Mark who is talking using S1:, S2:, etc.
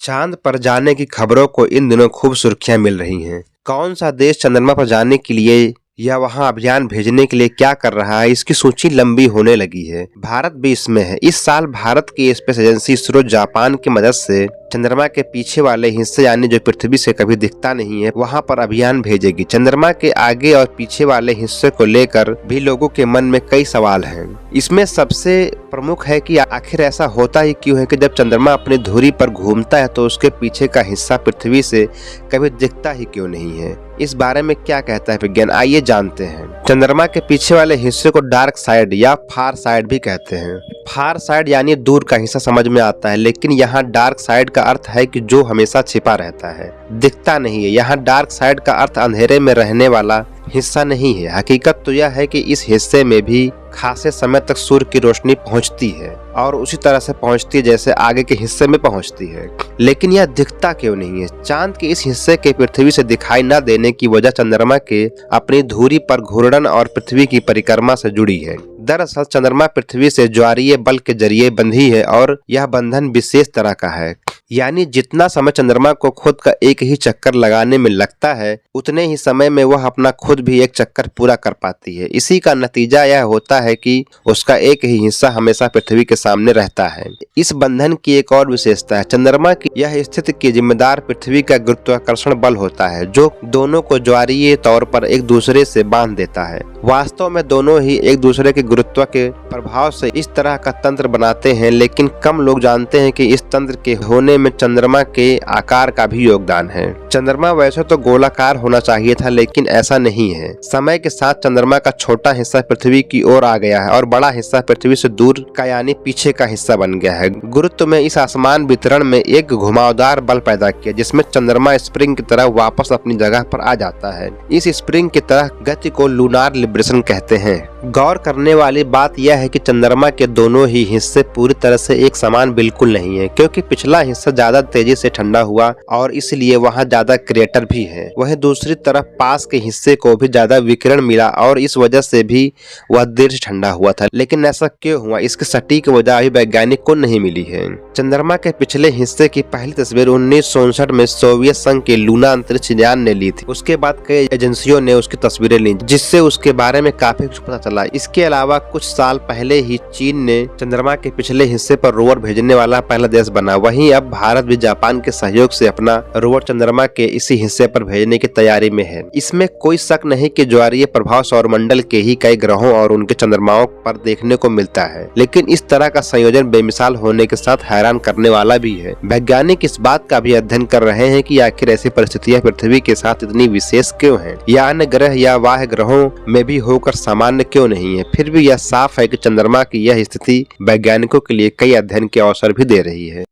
S1: चांद पर जाने की खबरों को इन दिनों खूब सुर्खियां मिल रही हैं। कौन सा देश चंद्रमा पर जाने के लिए या वहां अभियान भेजने के लिए क्या कर रहा है, इसकी सूची लंबी होने लगी है। भारत भी इसमें है। इस साल भारत की स्पेस एजेंसी इसरो जापान की मदद से चंद्रमा के पीछे वाले हिस्से यानी जो पृथ्वी से कभी दिखता नहीं है वहां पर अभियान भेजेगी। चंद्रमा के आगे और पीछे वाले हिस्से को लेकर भी लोगों के मन में कई सवाल हैं। इसमें सबसे प्रमुख है कि आखिर ऐसा होता ही क्यों है कि जब चंद्रमा अपनी धुरी पर घूमता है तो उसके पीछे का हिस्सा पृथ्वी से कभी दिखता ही क्यों नहीं है। इस बारे में क्या कहता है विज्ञान, आइए जानते हैं। चंद्रमा के पीछे वाले हिस्से को डार्क साइड या फार साइड भी कहते हैं। फार साइड यानी दूर का हिस्सा समझ में आता है, लेकिन यहाँ डार्क साइड का अर्थ है कि जो हमेशा छिपा रहता है, दिखता नहीं है। यहाँ डार्क साइड का अर्थ अंधेरे में रहने वाला हिस्सा नहीं है। हकीकत तो यह है कि इस हिस्से में भी खासे समय तक सूर्य की रोशनी पहुंचती है और उसी तरह से पहुंचती है जैसे आगे के हिस्से में पहुंचती है, लेकिन यह दिखता क्यों नहीं है। चांद के इस हिस्से के पृथ्वी से दिखाई न देने की वजह चंद्रमा के अपनी धुरी पर घूर्णन और पृथ्वी की परिक्रमा से जुड़ी है। दरअसल चंद्रमा पृथ्वी से ज्वारीय बल के जरिए बंधी है और यह बंधन विशेष तरह का है, यानी जितना समय चंद्रमा को खुद का एक ही चक्कर लगाने में लगता है उतने ही समय में वह अपना खुद भी एक चक्कर पूरा कर पाती है। इसी का नतीजा यह होता है कि उसका एक ही हिस्सा हमेशा पृथ्वी के सामने रहता है। इस बंधन की एक और विशेषता है, चंद्रमा की यह स्थिति की जिम्मेदार पृथ्वी का गुरुत्वाकर्षण बल होता है जो दोनों को ज्वारीय तौर पर एक दूसरे से बांध देता है। वास्तव में दोनों ही एक दूसरे के गुरुत्व के प्रभाव से इस तरह का तंत्र बनाते हैं, लेकिन कम लोग जानते हैं कि इस तंत्र के होने में चंद्रमा के आकार का भी योगदान है। चंद्रमा वैसे तो गोलाकार होना चाहिए था, लेकिन ऐसा नहीं है। समय के साथ चंद्रमा का छोटा हिस्सा पृथ्वी की ओर आ गया है और बड़ा हिस्सा पृथ्वी से दूर का यानी पीछे का हिस्सा बन गया है। गुरुत्व में इस आसमान वितरण में एक घुमावदार बल पैदा किया जिसमें चंद्रमा स्प्रिंग की तरह वापस अपनी जगह पर आ जाता है। इस स्प्रिंग की तरह गति को लूनार लिबरेशन कहते हैं। गौर करने वाली बात यह है कि चंद्रमा के दोनों ही हिस्से पूरी तरह से एक समान बिल्कुल नहीं है, क्योंकि पिछला हिस्सा ज्यादा तेजी से ठंडा हुआ और इसलिए वहां ज्यादा क्रेटर भी है। वहीं दूसरी तरफ पास के हिस्से को भी ज्यादा विकिरण मिला और इस वजह से भी वह देर से ठंडा हुआ था। लेकिन ऐसा क्यों हुआ, इसकी सटीक वजह अभी वैज्ञानिक को नहीं मिली है। चंद्रमा के पिछले हिस्से की पहली तस्वीर 1967 में सोवियत संघ के लूना अंतरिक्ष यान ने ली थी। उसके बाद कई एजेंसियों ने उसकी तस्वीरें ली, जिससे उसके बारे में काफी कुछ पता चला। इसके अलावा कुछ साल पहले ही चीन ने चंद्रमा के पिछले हिस्से पर रोवर भेजने वाला पहला देश बना। वहीं अब भारत भी जापान के सहयोग से अपना रोवर चंद्रमा के इसी हिस्से पर भेजने की तैयारी में है। इसमें कोई शक नहीं कि ज्वारीय प्रभाव सौरमंडल के ही कई ग्रहों और उनके चंद्रमाओं पर देखने को मिलता है, लेकिन इस तरह का संयोजन बेमिसाल होने के साथ हैरान करने वाला भी है। वैज्ञानिक इस बात का भी अध्ययन कर रहे हैं कि आखिर ऐसी परिस्थितियां पृथ्वी के साथ इतनी विशेष क्यों हैं, या अन्य ग्रह या बाह्य ग्रहों में भी होकर सामान्य क्यों नहीं है। फिर भी यह साफ है कि चंद्रमा की यह स्थिति वैज्ञानिकों के लिए कई अध्ययन के अवसर भी दे रही है।